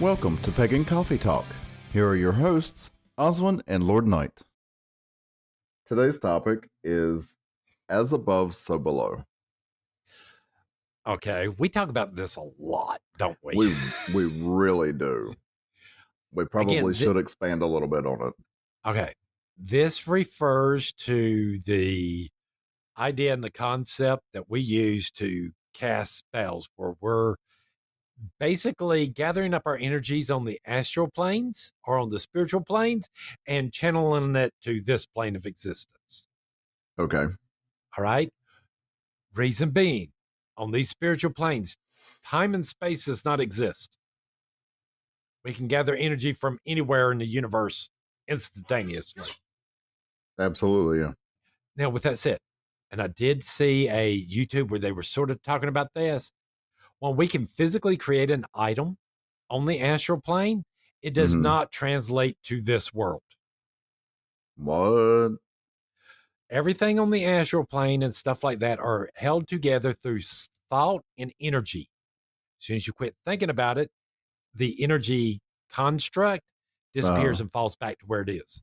Welcome to Pagan Coffee Talk. Here are your hosts, Oswin and Lord Knight. Today's topic is as above, so below. Okay, we talk about this a lot, don't we? We really do. We probably should expand a little bit on it. Okay, this refers to the idea and the concept that we use to cast spells, where we're basically gathering up our energies on the astral planes or on the spiritual planes and channeling it to this plane of existence. Okay. All right. Reason being, on these spiritual planes, time and space does not exist. We can gather energy from anywhere in the universe instantaneously. Absolutely, yeah. Now, with that said, and I did see a YouTube where they were sort of talking about this. When we can physically create an item on the astral plane, it does not translate to this world. What? Everything on the astral plane and stuff like that are held together through thought and energy. As soon as you quit thinking about it, the energy construct disappears and falls back to where it is.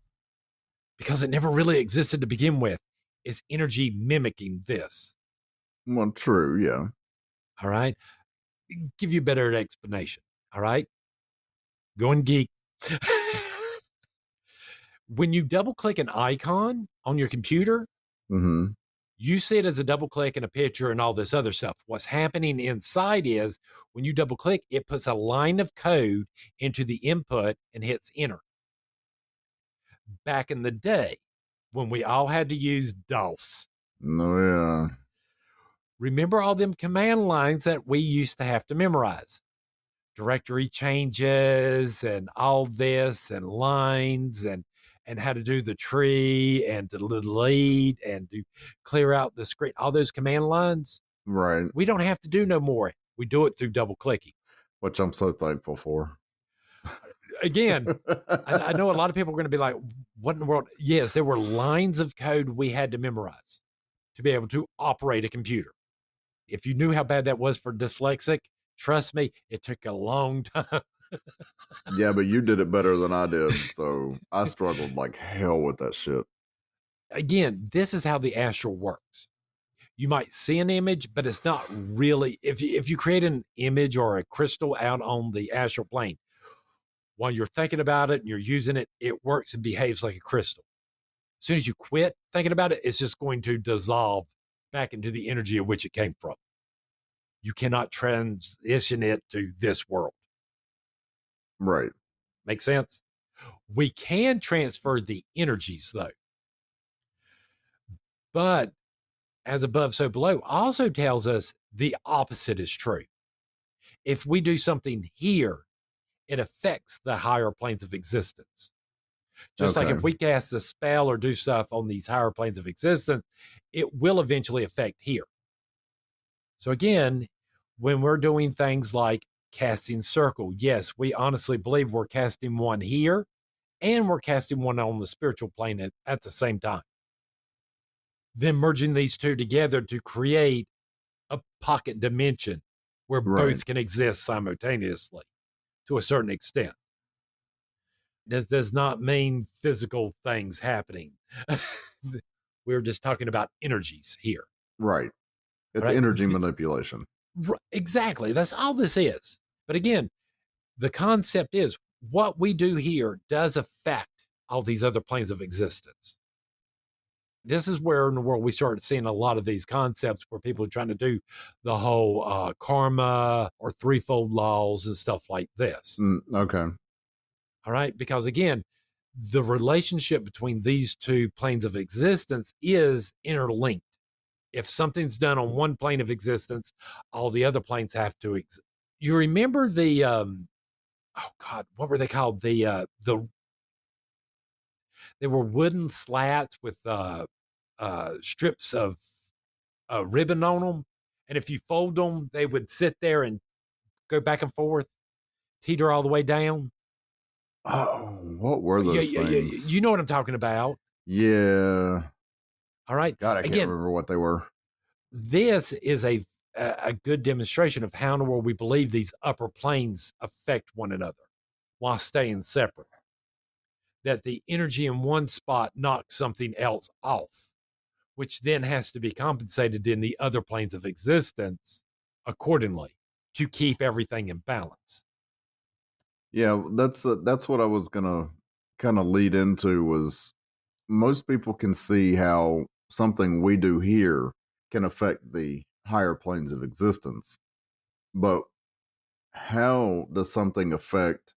Because it never really existed to begin with. It's energy mimicking this. Well, true, yeah. All right. Give you a better explanation. All right. Going geek. When you double click an icon on your computer, you see it as a double click and a picture and all this other stuff. What's happening inside is when you double click, it puts a line of code into the input and hits enter. Back in the day, when we all had to use DOS. Oh, yeah. Remember all them command lines that we used to have to memorize? Directory changes and all this and lines and how to do the tree and to delete and to clear out the screen, all those command lines. Right. We don't have to do no more. We do it through double clicking. Which I'm so thankful for. Again, I know a lot of people are going to be like, what in the world? Yes, there were lines of code we had to memorize to be able to operate a computer. If you knew how bad that was for dyslexic, trust me, it took a long time. Yeah, but you did it better than I did, so I struggled like hell with that shit. Again, this is how the astral works. You might see an image, but it's not really. If you create an image or a crystal out on the astral plane, while you're thinking about it and you're using it, it works and behaves like a crystal. As soon as you quit thinking about it, it's just going to dissolve back into the energy of which it came from. You cannot transition it to this world. Right. Make sense? We can transfer the energies, though. But as above, so below also tells us the opposite is true. If we do something here, it affects the higher planes of existence. Just like if we cast a spell or do stuff on these higher planes of existence, it will eventually affect here. So again, when we're doing things like casting circle, yes, we honestly believe we're casting one here and we're casting one on the spiritual plane at the same time. Then merging these two together to create a pocket dimension where both can exist simultaneously to a certain extent. This does not mean physical things happening. We're just talking about energies here. Right. It's energy manipulation. Exactly. That's all this is. But again, the concept is what we do here does affect all these other planes of existence. This is where in the world we started seeing a lot of these concepts where people are trying to do the whole karma or threefold laws and stuff like this. Okay. All right. Because again, the relationship between these two planes of existence is interlinked. If something's done on one plane of existence, all the other planes have to exist. You remember the, what were they called? They were wooden slats with strips of ribbon on them. And if you fold them, they would sit there and go back and forth, teeter all the way down. Oh, what were those things? You know what I'm talking about. Yeah. All right. God, I can't remember what they were. This is a good demonstration of how in the world we believe these upper planes affect one another. while staying separate. That the energy in one spot knocks something else off, which then has to be compensated in the other planes of existence accordingly to keep everything in balance. Yeah, that's what I was gonna kind of lead into. Was most people can see how something we do here can affect the higher planes of existence, but how does something affect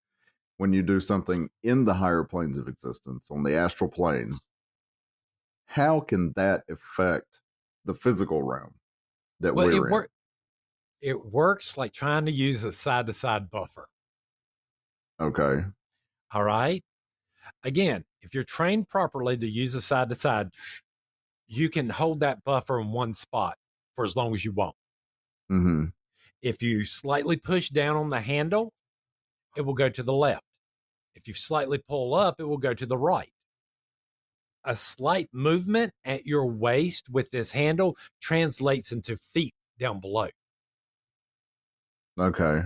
when you do something in the higher planes of existence on the astral plane? How can that affect the physical realm that Well, we're in? it works like trying to use a side to side buffer. Okay. All right. Again, if you're trained properly to use a side to side, you can hold that buffer in one spot for as long as you want. Mm-hmm. If you slightly push down on the handle, it will go to the left. If you slightly pull up, it will go to the right. A slight movement at your waist with this handle translates into feet down below. Okay.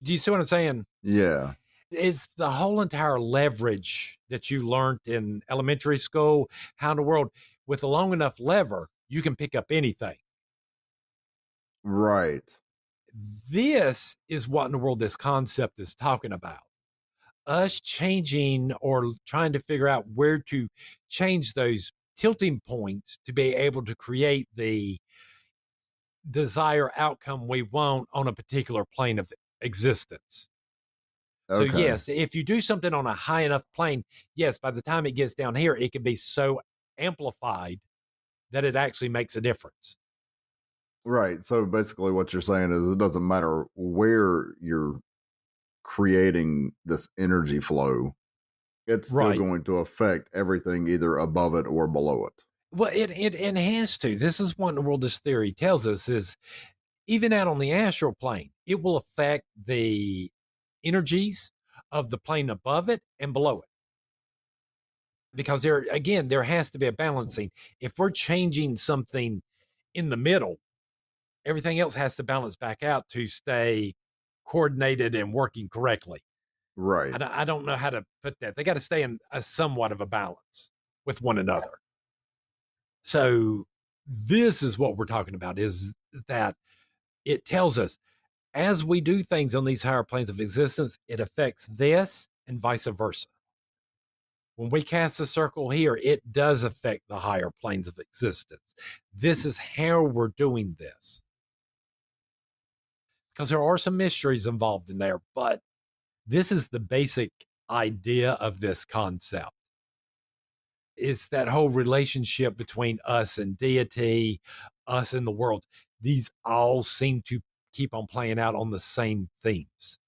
Do you see what I'm saying? Yeah. It's the whole entire leverage that you learned in elementary school. How in the world, with a long enough lever, you can pick up anything. Right. This is what in the world this concept is talking about. Us changing or trying to figure out where to change those tilting points to be able to create the desired outcome we want on a particular plane of existence. So Okay. yes, if you do something on a high enough plane, yes, by the time it gets down here, it can be so amplified that it actually makes a difference. Right. So basically, what you're saying is it doesn't matter where you're creating this energy flow, it's still Right. going to affect everything either above it or below it. Well, it has to. This is what the world this theory tells us is even out on the astral plane, it will affect the energies of the plane above it and below it. Because there has to be a balancing. If we're changing something in the middle, everything else has to balance back out to stay coordinated and working correctly. Right. I don't know how to put that. They got to stay in a somewhat of a balance with one another. So this is what we're talking about, is that it tells us as we do things on these higher planes of existence, it affects this and vice versa. When we cast a circle here, it does affect the higher planes of existence. This is how we're doing this. Because there are some mysteries involved in there, but this is the basic idea of this concept. It's that whole relationship between us and deity, us and the world. These all seem to keep on playing out on the same themes.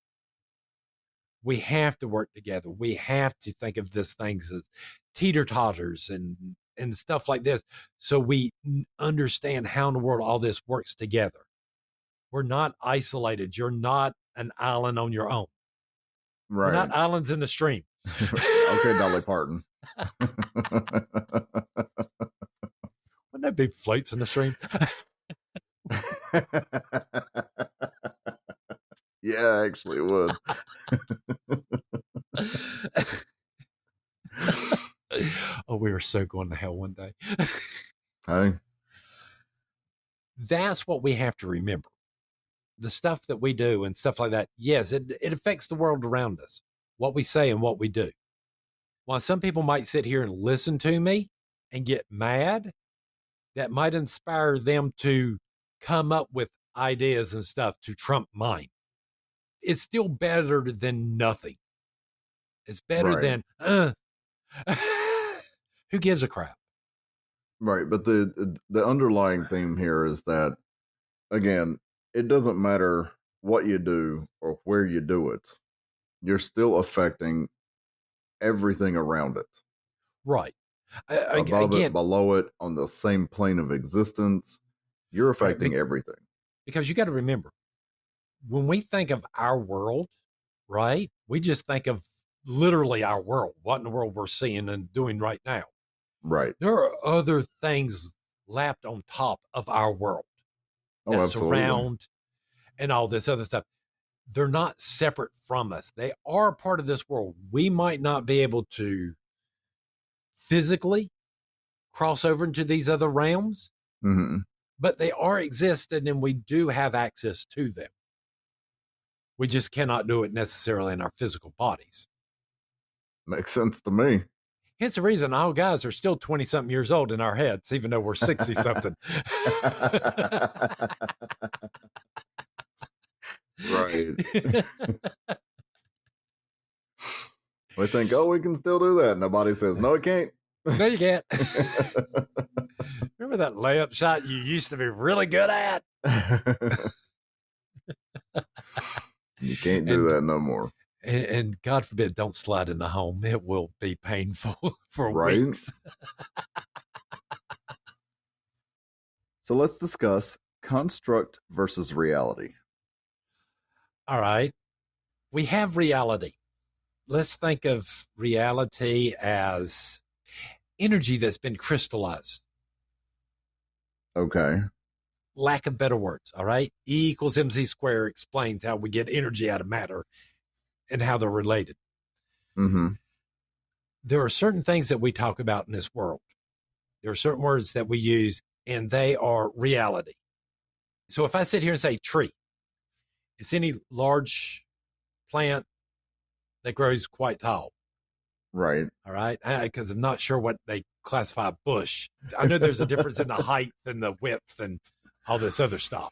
We have to work together. We have to think of these things as teeter-totters and stuff like this, so we understand how in the world all this works together. We're not isolated. You're not an island on your own. Right. We're not islands in the stream. Okay, Dolly Parton. Wouldn't that be floats in the stream? Yeah, actually it would. Oh, we were so going to hell one day. Hey. That's what we have to remember. The stuff that we do and stuff like that, yes, it affects the world around us, what we say and what we do. While some people might sit here and listen to me and get mad, that might inspire them to come up with ideas and stuff to trump mine. It's still better than nothing. It's better Right. than, who gives a crap? Right, but the underlying theme here is that, again, it doesn't matter what you do or where you do it. You're still affecting everything around it. Right. Above it, Again, below it, on the same plane of existence. You're right, affecting everything. because you got to remember, when we think of our world, right, we just think of literally our world, what in the world we're seeing and doing right now. Right. There are other things lapped on top of our world Oh, that absolutely. surround and all this other stuff. they're not separate from us. They are a part of this world. We might not be able to physically cross over into these other realms, but they are existed and we do have access to them. We just cannot do it necessarily in our physical bodies. Makes sense to me. Hence the reason all guys are still 20-something years old in our heads, even though we're 60-something. Right. We think, oh, we can still do that. Nobody says, no, it can't. No, you can't. Remember that layup shot you used to be really good at? You can't do that no more. And God forbid, don't slide in the home. It will be painful for weeks. So let's discuss construct versus reality. All right. We have reality. Let's think of reality as energy that's been crystallized. Okay. Lack of better words. All right. E equals mc squared explains how we get energy out of matter and how they're related. There are certain things that we talk about in this world. There are certain words that we use, and they are reality. So if I sit here and say tree, it's any large plant that grows quite tall. Right. All right. Because I'm not sure what they classify bush. I know there's a difference in the height and the width and all this other stuff.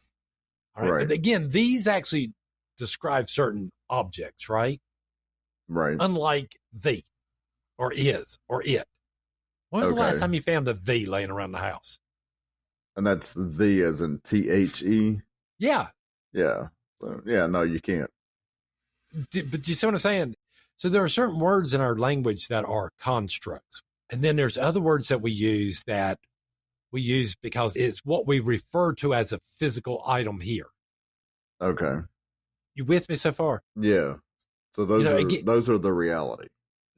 All right. But again, these actually describe certain objects, right? Right. Unlike the or is or it. When was the last time you found a the laying around the house? And that's the as in THE? Yeah. Yeah. So, yeah, no, you can't. But you see what I'm saying? So there are certain words in our language that are constructs. And then there's other words that we use because it's what we refer to as a physical item here. Okay. You with me so far? Yeah. So those are the reality.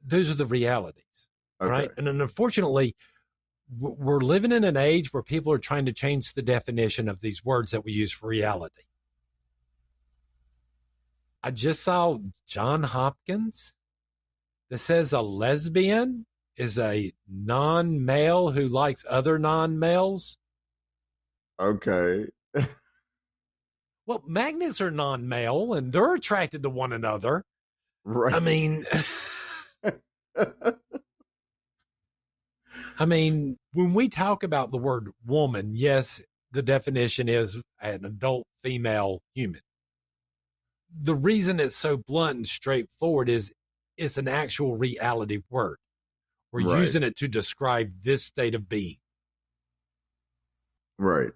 Those are the realities. Okay. Right. And then unfortunately, we're living in an age where people are trying to change the definition of these words that we use for reality. I just saw John Hopkins that says a lesbian is a non-male who likes other non-males. Okay. Well, magnets are non-male and they're attracted to one another. Right. I mean, when we talk about the word woman, yes, the definition is an adult female human. The reason it's so blunt and straightforward is it's an actual reality word. We're using it to describe this state of being. Right.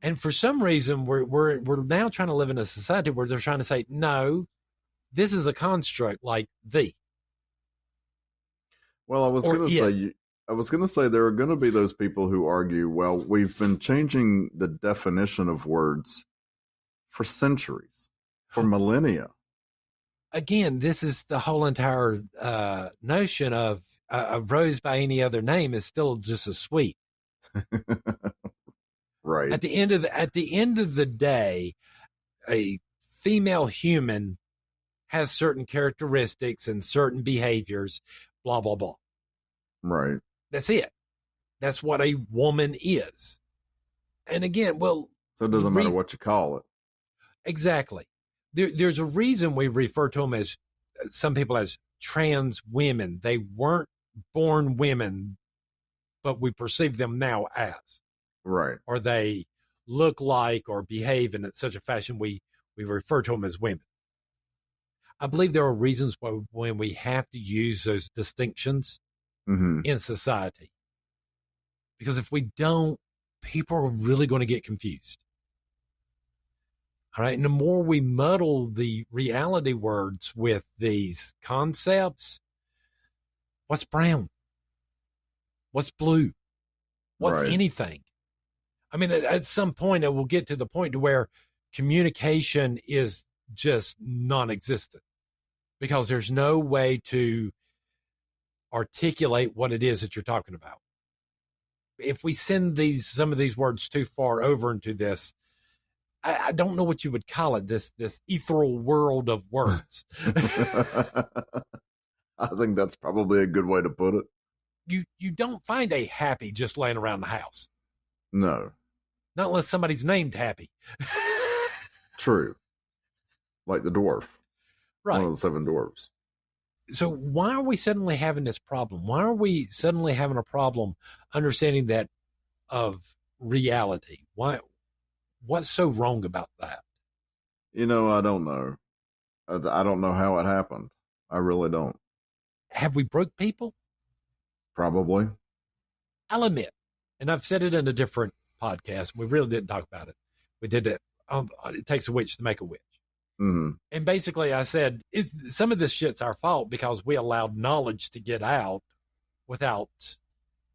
And for some reason, we're now trying to live in a society where they're trying to say, no, this is a construct like the. Well, I was going to say there are going to be those people who argue, well, we've been changing the definition of words for centuries, for millennia. Again, this is the whole entire notion of a rose by any other name is still just as sweet. Right. At the end of the day, a female human has certain characteristics and certain behaviors, blah, blah, blah. Right. That's it. That's what a woman is. And again, well. So it doesn't matter what you call it. Exactly. There's a reason we refer to them as, some people as trans women. They weren't born women, but we perceive them now as. Right. Or they look like or behave in such a fashion we refer to them as women. I believe there are reasons why when we have to use those distinctions in society. Because if we don't, people are really going to get confused. All right. And the more we muddle the reality words with these concepts, what's brown? What's blue? What's anything? I mean, at some point, it will get to the point to where communication is just non-existent because there's no way to articulate what it is that you're talking about. If we send some of these words too far over into this, I don't know what you would call it, this ethereal world of words. I think that's probably a good way to put it. You don't find a happy just laying around the house. No. Not unless somebody's named Happy. True. Like the dwarf. Right. One of the 7 dwarves. So why are we suddenly having this problem? Why are we suddenly having a problem understanding that of reality? What's so wrong about that? I don't know. I don't know how it happened. I really don't. Have we broke people? Probably. I'll admit, and I've said it in a different podcast. We really didn't talk about it. We did it. It takes a witch to make a witch. Mm-hmm. And basically I said, some of this shit's our fault because we allowed knowledge to get out without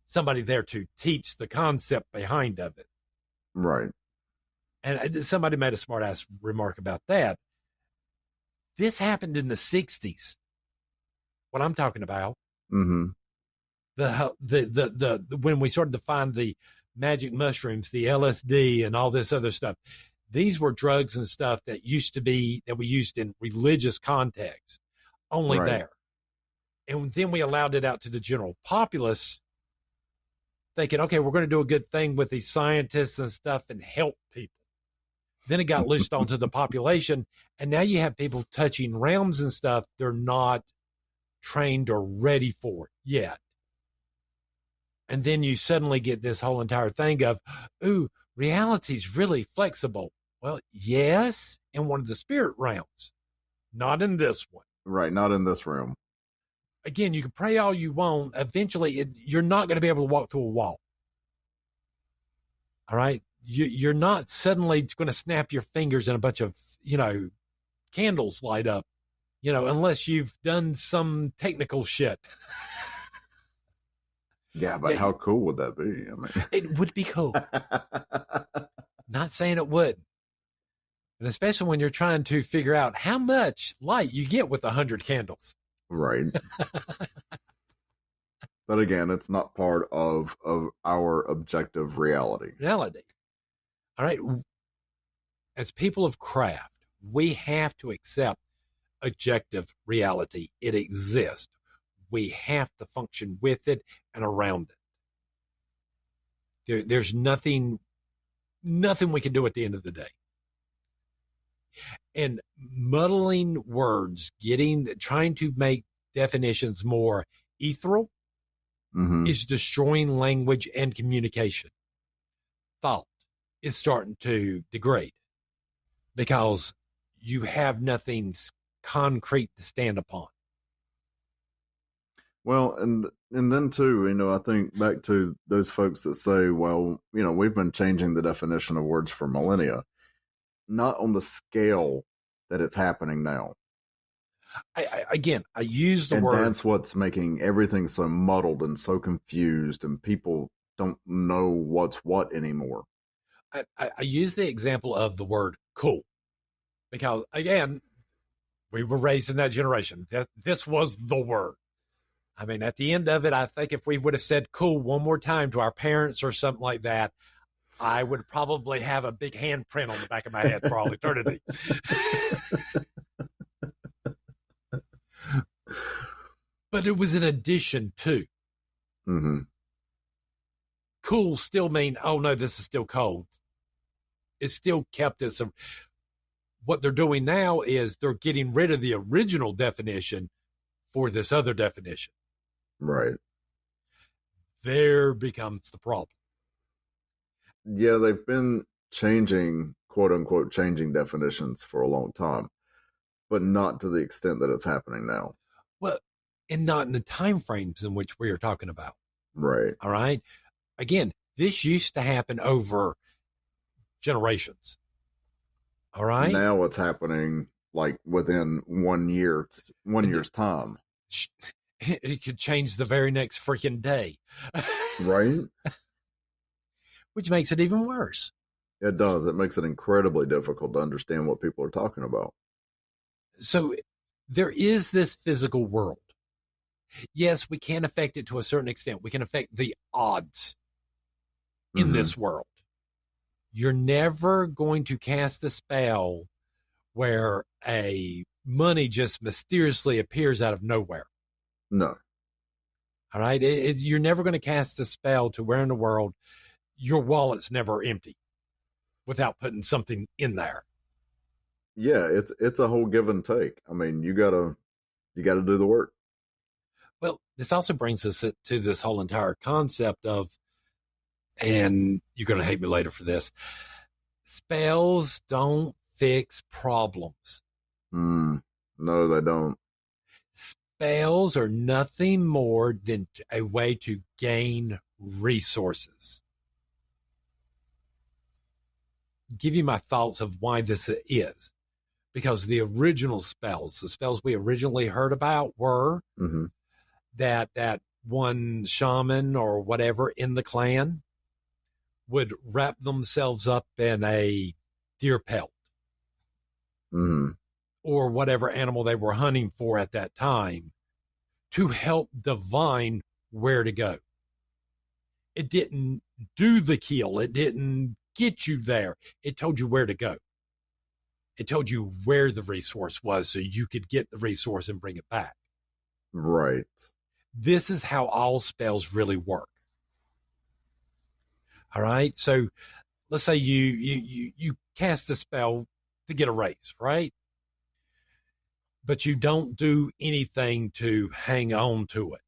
somebody there to teach the concept behind of it. Right. And somebody made a smart ass remark about that. This happened in the 60s. What I'm talking about. Mm-hmm. The when we started to find the magic mushrooms, the LSD and all this other stuff. These were drugs and stuff that we used in religious context, only right. there. And then we allowed it out to the general populace, thinking, okay, we're going to do a good thing with these scientists and stuff and help people. Then it got loosed onto the population. And now you have people touching realms and stuff they're not trained or ready for yet. And then you suddenly get this whole entire thing of, ooh, reality's really flexible. Well, yes, in one of the spirit realms, not in this one. Right, not in this realm. Again, you can pray all you want. Eventually, you're not going to be able to walk through a wall. All right? You're not suddenly going to snap your fingers and a bunch of, candles light up, unless you've done some technical shit. Yeah, but how cool would that be? I mean, it would be cool. Not saying it would. And especially when you're trying to figure out how much light you get with 100 candles. Right. But again, it's not part of our objective reality. All right. As people of craft, we have to accept objective reality. It exists. We have to function with it and around it. There's nothing we can do at the end of the day. And muddling words, trying to make definitions more ethereal is destroying language and communication. Thought is starting to degrade because you have nothing concrete to stand upon. Well, and then too, I think back to those folks that say, well, we've been changing the definition of words for millennia, not on the scale that it's happening now. I use the word. And that's what's making everything so muddled and so confused, and people don't know what's what anymore. I use the example of the word cool because, again, we were raised in that generation. This was the word. I mean, at the end of it, I think if we would have said cool one more time to our parents or something like that, I would probably have a big handprint on the back of my head for all eternity. But it was an addition to. Mm-hmm. Cool still mean, oh no, this is still cold. It's still kept as what they're doing now is they're getting rid of the original definition for this other definition. Right. There becomes the problem. Yeah, they've been changing, quote unquote, changing definitions for a long time, but not to the extent that it's happening now. Well, and not in the time frames in which we are talking about. Right. All right. Again, this used to happen over generations. All right. Now it's happening like within 1 year's time. It could change the very next freaking day. Right. Which makes it even worse. It does. It makes it incredibly difficult to understand what people are talking about. So there is this physical world. Yes, we can affect it to a certain extent. We can affect the odds in this world. You're never going to cast a spell where a money just mysteriously appears out of nowhere. No. All right. You're never going to cast a spell to where in the world your wallet's never empty without putting something in there. Yeah, it's a whole give and take. I mean, you gotta do the work. Well, this also brings us to this whole entire concept of, and you're going to hate me later for this, spells don't fix problems. No, they don't. Spells are nothing more than a way to gain resources. Give you my thoughts of why this is. Because the original spells, the spells we originally heard about were that one shaman or whatever in the clan would wrap themselves up in a deer pelt or whatever animal they were hunting for at that time to help divine where to go. It didn't do the kill. It didn't get you there. It told you where to go. It told you where the resource was so you could get the resource and bring it back. Right. This is how all spells really work. All right. So let's say you cast a spell to get a raise, right? But you don't do anything to hang on to it.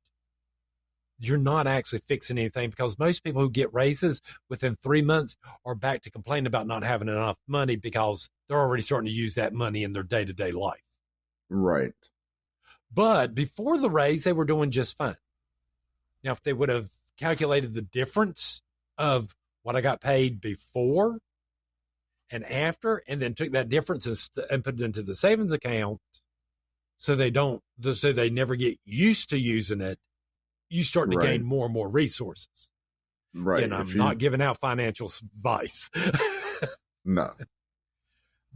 You're not actually fixing anything, because most people who get raises within 3 months are back to complaining about not having enough money because they're already starting to use that money in their day-to-day life. Right. But before the raise, they were doing just fine. Now, if they would have calculated the difference of what I got paid before and after, and then took that difference and put it into the savings account, so they never get used to using it, you start to gain more and more resources. Right. And I'm not giving out financial advice. No.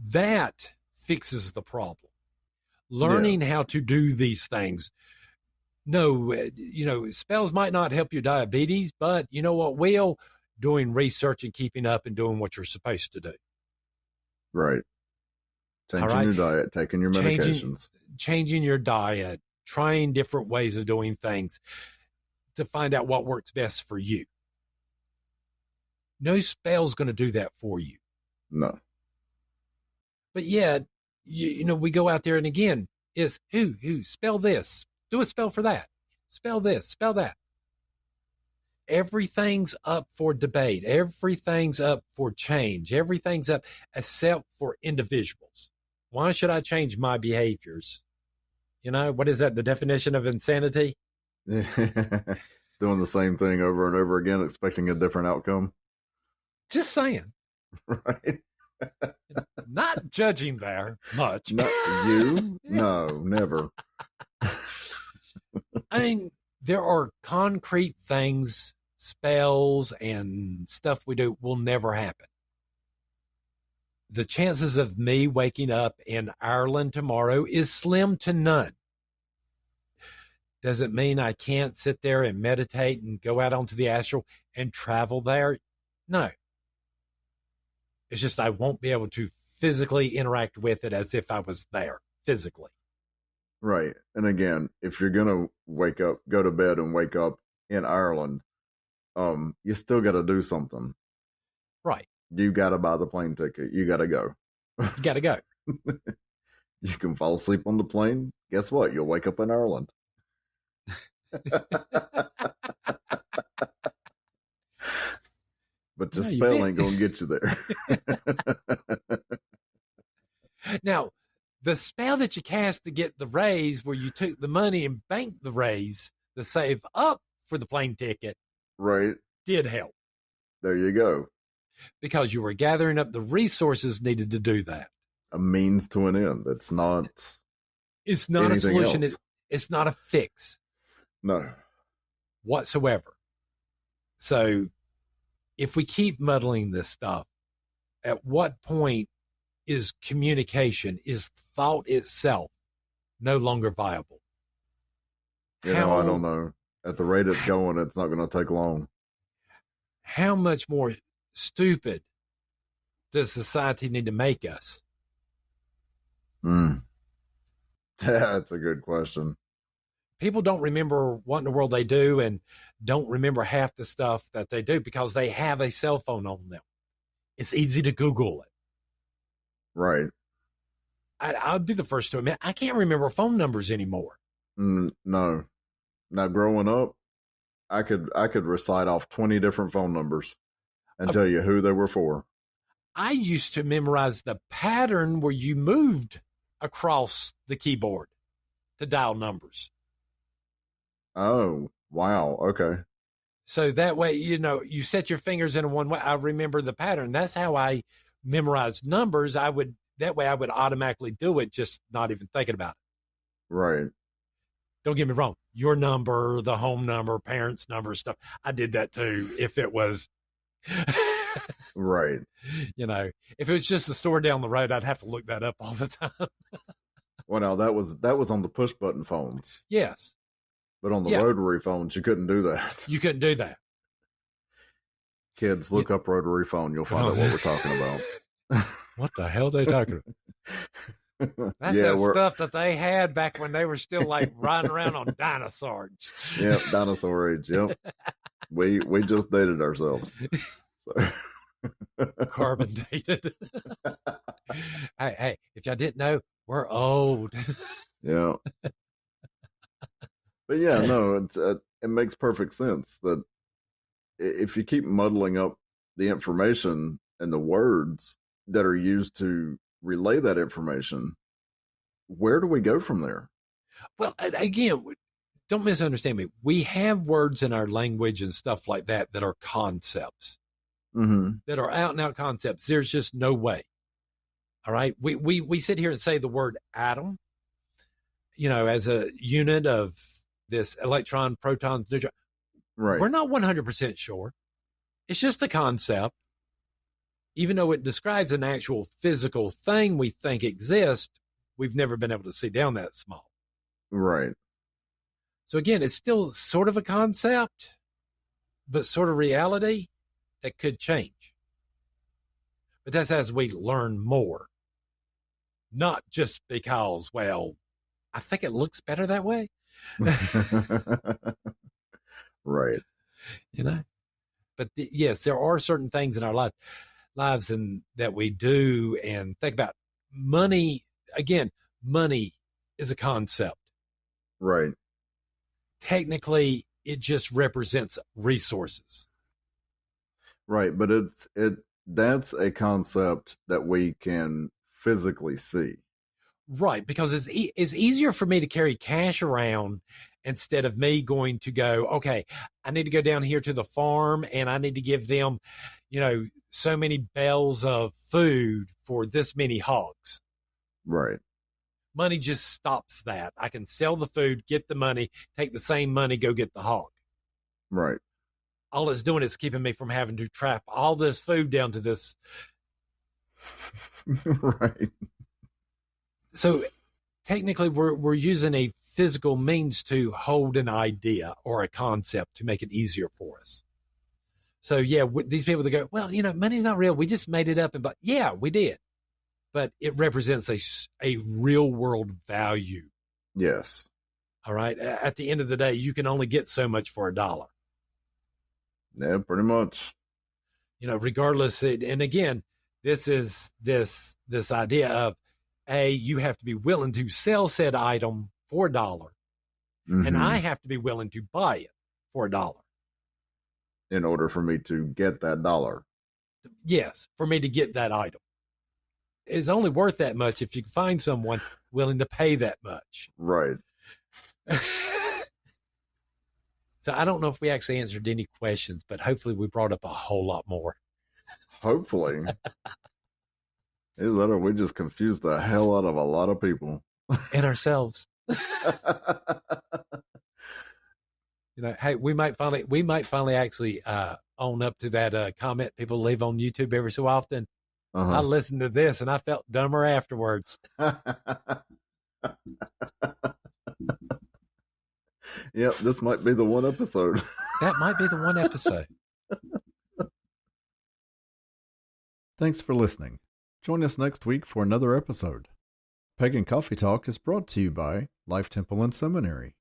That fixes the problem. Learning how to do these things. No, spells might not help your diabetes, but you know what will? Doing research and keeping up and doing what you're supposed to do. Right. Changing your diet, taking your medications. Changing your diet, trying different ways of doing things to find out what works best for you. No spell's going to do that for you. No. But yet, we go out there and again, is who, spell this, do a spell for that, spell this, spell that. Everything's up for debate. Everything's up for change. Everything's up except for individuals. Why should I change my behaviors? What is that? The definition of insanity? Doing the same thing over and over again, expecting a different outcome. Just saying. Right. Not judging there much. Not you? No, never. I mean, there are concrete things, spells and stuff we do will never happen. The chances of me waking up in Ireland tomorrow is slim to none. Does it mean I can't sit there and meditate and go out onto the astral and travel there? No. It's just I won't be able to physically interact with it as if I was there physically. Right. And again, if you're going to go to bed and wake up in Ireland, you still got to do something. Right. You got to buy the plane ticket. You got to go. You got to go. You can fall asleep on the plane. Guess what? You'll wake up in Ireland. But your spell ain't going to get you there. Now, the spell that you cast to get the raise, where you took the money and banked the raise to save up for the plane ticket, right, did help. There you go. Because you were gathering up the resources needed to do that. A means to an end. It's not a solution. Else. It's not a fix. No. Whatsoever. So if we keep muddling this stuff, at what point is communication, is thought itself no longer viable? I don't know. At the rate it's going, it's not going to take long. How much more stupid does society need to make us? Mm. That's a good question. People don't remember what in the world they do and don't remember half the stuff that they do because they have a cell phone on them. It's easy to Google it. Right. I'd be the first to admit I can't remember phone numbers anymore. No. Now, growing up, I could recite off 20 different phone numbers and tell you who they were for. I used to memorize the pattern where you moved across the keyboard to dial numbers. Oh, wow. Okay. So that way, you set your fingers in one way. I remember the pattern. That's how I memorized numbers. That way I would automatically do it, just not even thinking about it. Right. Don't get me wrong. Your number, the home number, parents' number, stuff. I did that too. If it was, right. If it was just a store down the road, I'd have to look that up all the time. Well, now that was on the push button phones. Yes. But on the rotary phones, you couldn't do that. You couldn't do that. Kids, look up rotary phone. You'll find out what we're talking about. What the hell are they talking about? That's stuff that they had back when they were still like riding around on dinosaurs. Yep, dinosaur age. Yep. We just dated ourselves. So. Carbon dated. Hey, if y'all didn't know, we're old. Yeah. But yeah, no, it makes perfect sense that if you keep muddling up the information and the words that are used to relay that information, where do we go from there? Well, again, don't misunderstand me. We have words in our language and stuff like that are concepts, that are out and out concepts. There's just no way. All right. We sit here and say the word atom, as a unit of this electron, proton, neutron. Right. We're not 100% sure. It's just a concept. Even though it describes an actual physical thing we think exists, we've never been able to see down that small. Right. So again, it's still sort of a concept, but sort of reality that could change. But that's as we learn more. Not just because, I think it looks better that way. Right. But yes, there are certain things in our lives and that we do and think about. Money, again, money is a concept. Right. Technically, it just represents resources. Right, but that's a concept that we can physically see. Right, because it's easier for me to carry cash around instead of me going to go, okay, I need to go down here to the farm and I need to give them, so many bales of food for this many hogs. Right. Money just stops that. I can sell the food, get the money, take the same money, go get the hog. Right. All it's doing is keeping me from having to trap all this food down to this. Right. So technically we're using a physical means to hold an idea or a concept to make it easier for us. So yeah, these people that go, well, money's not real. We just made it up. But yeah, we did. But it represents a real world value. Yes. All right. At the end of the day, you can only get so much for $1. Yeah, pretty much. Regardless. And again, this is this idea of, you have to be willing to sell said item for $1, and I have to be willing to buy it for $1 in order for me to get that $1. Yes, for me to get that item. It's only worth that much if you can find someone willing to pay that much. Right. So I don't know if we actually answered any questions, but hopefully we brought up a whole lot more. Hopefully. We just confused the hell out of a lot of people. And ourselves. Hey, we might finally actually own up to that comment people leave on YouTube every so often. I listened to this and I felt dumber afterwards. Yep, this might be the one episode. That might be the one episode. Thanks for listening. Join us next week for another episode. Pagan Coffee Talk is brought to you by Life Temple and Seminary.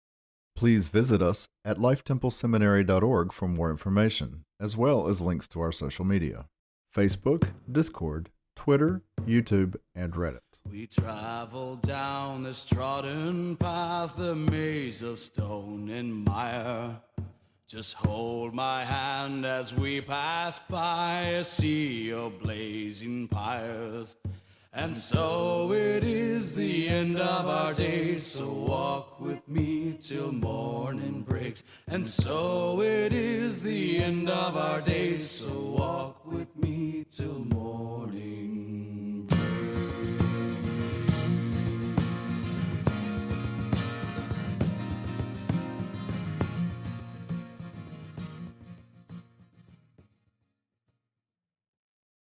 Please visit us at lifetempleseminary.org for more information, as well as links to our social media: Facebook, Discord, Twitter, YouTube, and Reddit. We travel down this trodden path, the maze of stone and mire. Just hold my hand as we pass by a sea of blazing pyres. And so it is the end of our days, so walk with me till morning breaks. And so it is the end of our days, so walk with me till morning